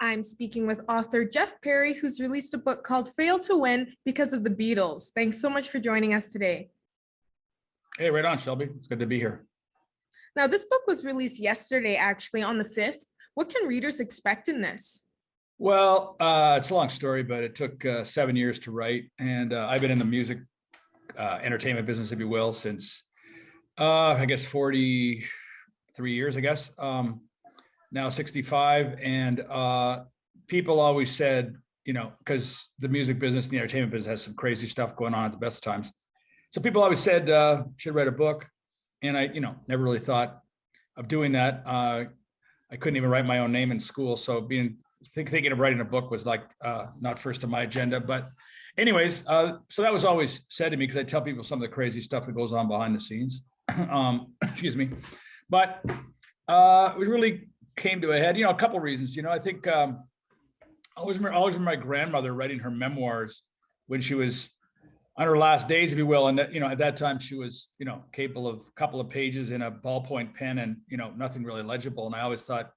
I'm speaking with author Jeff Parry, who's released a book called Fail to Win Because of the Beatles. Thanks so much for joining us today. Hey, right on, Shelby. It's good to be here. Now, this book was released yesterday, actually, on the 5th. What can readers expect in this? Well, it's a long story, but it took 7 years to write. And I've been in the music entertainment business, if you will, since I guess 43 years, I guess. Now 65. And people always said, because the music business and the entertainment business has some crazy stuff going on at the best times. So people always said, should write a book. And I, never really thought of doing that. I couldn't even write my own name in school. So thinking of writing a book was like not first on my agenda. But anyways, so that was always said to me because I tell people some of the crazy stuff that goes on behind the scenes. Excuse me. But it really came to a head, a couple of reasons. I think I always remember my grandmother writing her memoirs when she was on her last days, if you will. And that, at that time she was, capable of a couple of pages in a ballpoint pen and, nothing really legible. And I always thought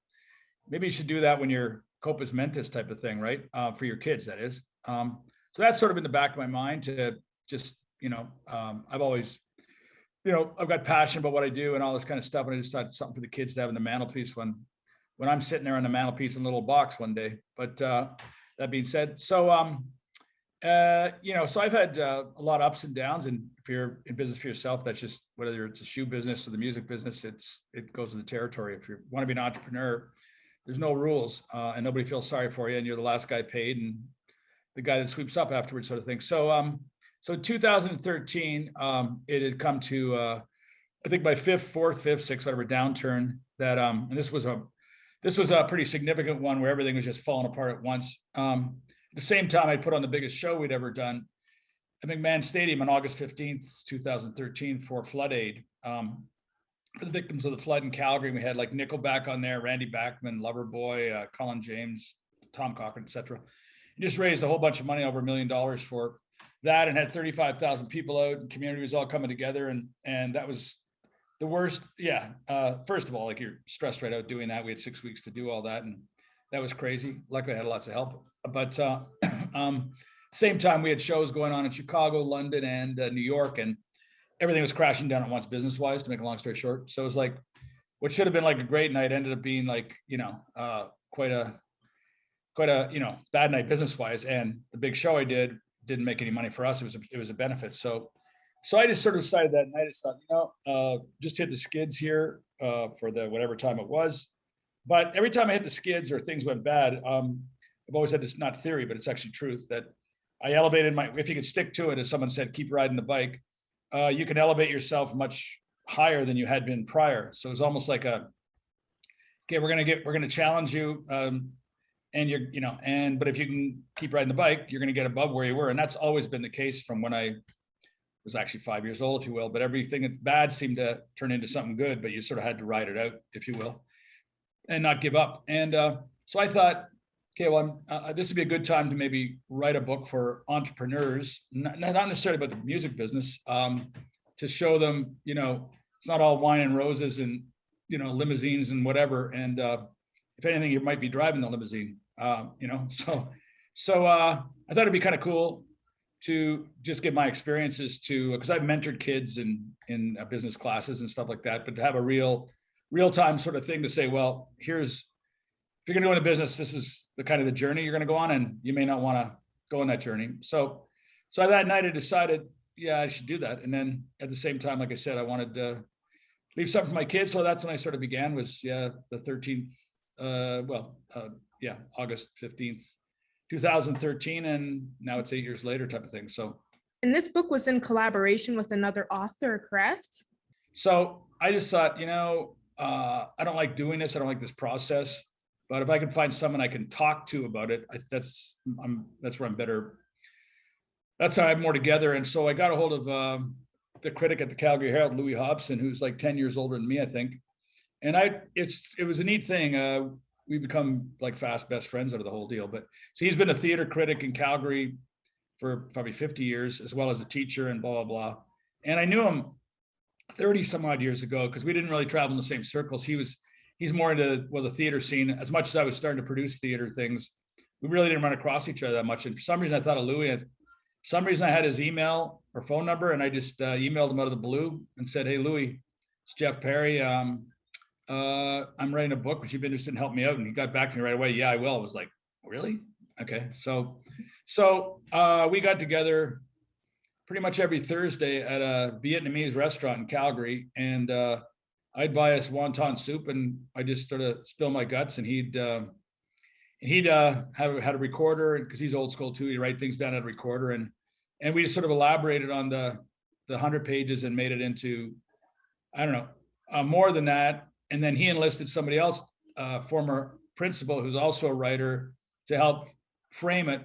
maybe you should do that when you're Copus Mentis type of thing, right? For your kids, that is. So that's sort of in the back of my mind to just, I've always, I've got passion about what I do and all this kind of stuff. And I just thought something for the kids to have in the mantelpiece when I'm sitting there on the mantelpiece in a little box one day. But that being said, so, so I've had a lot of ups and downs, and if you're in business for yourself, that's just whether it's a shoe business or the music business, it goes with the territory. If you want to be an entrepreneur, there's no rules, and nobody feels sorry for you, and you're the last guy paid and the guy that sweeps up afterwards, sort of thing. So, so 2013, it had come to I think my fourth, fifth, sixth, whatever downturn that, and this was a pretty significant one where everything was just falling apart at once. At the same time, I put on the biggest show we'd ever done at McMahon Stadium on August 15th, 2013 for flood aid. For the victims of the flood in Calgary, we had like Nickelback on there, Randy Bachman, Loverboy, Colin James, Tom Cochran, etc. Just raised a whole bunch of money, over $1 million for that, and had 35,000 people out, and community was all coming together, and that was the worst. Yeah. First of all, like you're stressed right out doing that. We had 6 weeks to do all that, and that was crazy. Luckily, I had lots of help. But same time, we had shows going on in Chicago, London, and New York, and everything was crashing down at once business-wise, to make a long story short. So it was like what should have been like a great night ended up being like, quite a bad night business-wise. And the big show I didn't make any money for us. It was a benefit. So I just sort of decided that night, I just thought, just hit the skids here for the whatever time it was. But every time I hit the skids or things went bad, I've always had this, not theory, but it's actually truth, that I elevated if you could stick to it, as someone said, keep riding the bike, you can elevate yourself much higher than you had been prior. So it's almost like okay, we're going to challenge you. And but if you can keep riding the bike, you're going to get above where you were. And that's always been the case from when I was actually 5 years old, if you will, but everything that's bad seemed to turn into something good, but you sort of had to ride it out, if you will, and not give up. And so I thought, okay, well, this would be a good time to maybe write a book for entrepreneurs, not necessarily about the music business, to show them, it's not all wine and roses and, limousines and whatever. And if anything, you might be driving the limousine, So I thought it'd be kind of cool to just give my experiences because I've mentored kids in business classes and stuff like that, but to have a real-time sort of thing to say, well, if you're going to go into business, this is the kind of the journey you're going to go on, and you may not want to go on that journey. So that night I decided, yeah, I should do that. And then at the same time, like I said, I wanted to leave something for my kids. So that's when I sort of began, was the 13th, August 15th, 2013. And now it's 8 years later type of thing. So. And this book was in collaboration with another author, correct? So I just thought, I don't like doing this. I don't like this process. But if I can find someone I can talk to about it, that's where I'm better. That's how I'm more together. And so I got a hold of the critic at the Calgary Herald, Louis Hobson, who's like 10 years older than me, I think. And it was a neat thing. We become like fast best friends out of the whole deal. But so he's been a theater critic in Calgary for probably 50 years, as well as a teacher and blah, blah, blah. And I knew him 30 some odd years ago because we didn't really travel in the same circles. He he's more into, well, the theater scene. As much as I was starting to produce theater things, we really didn't run across each other that much. And for some reason I thought of Louis. For some reason I had his email or phone number, and I just emailed him out of the blue and said, "Hey, Louis, it's Jeff Parry. I'm writing a book. Would you be interested in helping me out?" And he got back to me right away. "Yeah, I will." I was like, "Really? Okay." So we got together pretty much every Thursday at a Vietnamese restaurant in Calgary, and I'd buy us wonton soup, and I just sort of spill my guts, and he'd had a recorder, because he's old school too. He'd write things down at a recorder, and we just sort of elaborated on the 100 pages and made it into, I don't know, more than that. And then he enlisted somebody else, former principal, who's also a writer, to help frame it.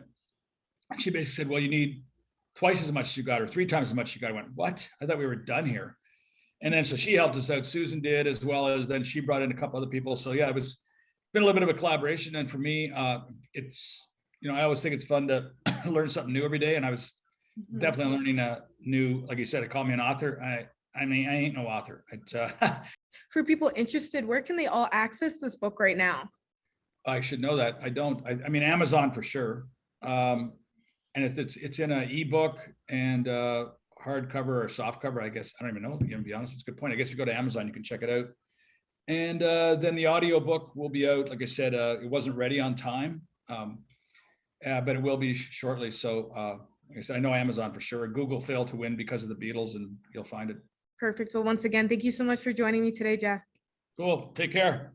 She basically said, "Well, you need twice as much as you got, or 3 times as much as you got." I went, "What? I thought we were done here." And then so she helped us out. Susan did, as well as then she brought in a couple other people. So yeah, it was been a little bit of a collaboration. And for me, it's, I always think it's fun to learn something new every day. And I was definitely learning a new, like you said, it called me an author. I mean, I ain't no author. For people interested, where can they all access this book right now? I should know that. I don't. I mean, Amazon for sure. And it's in an ebook and hardcover or softcover, I guess. I don't even know. To be honest, it's a good point. I guess if you go to Amazon, you can check it out. And then the audiobook will be out. Like I said, it wasn't ready on time, but it will be shortly. So like I said, I know Amazon for sure. Google failed to win because of the Beatles, and you'll find it. Perfect. Well, once again, thank you so much for joining me today, Jeff. Cool. Take care.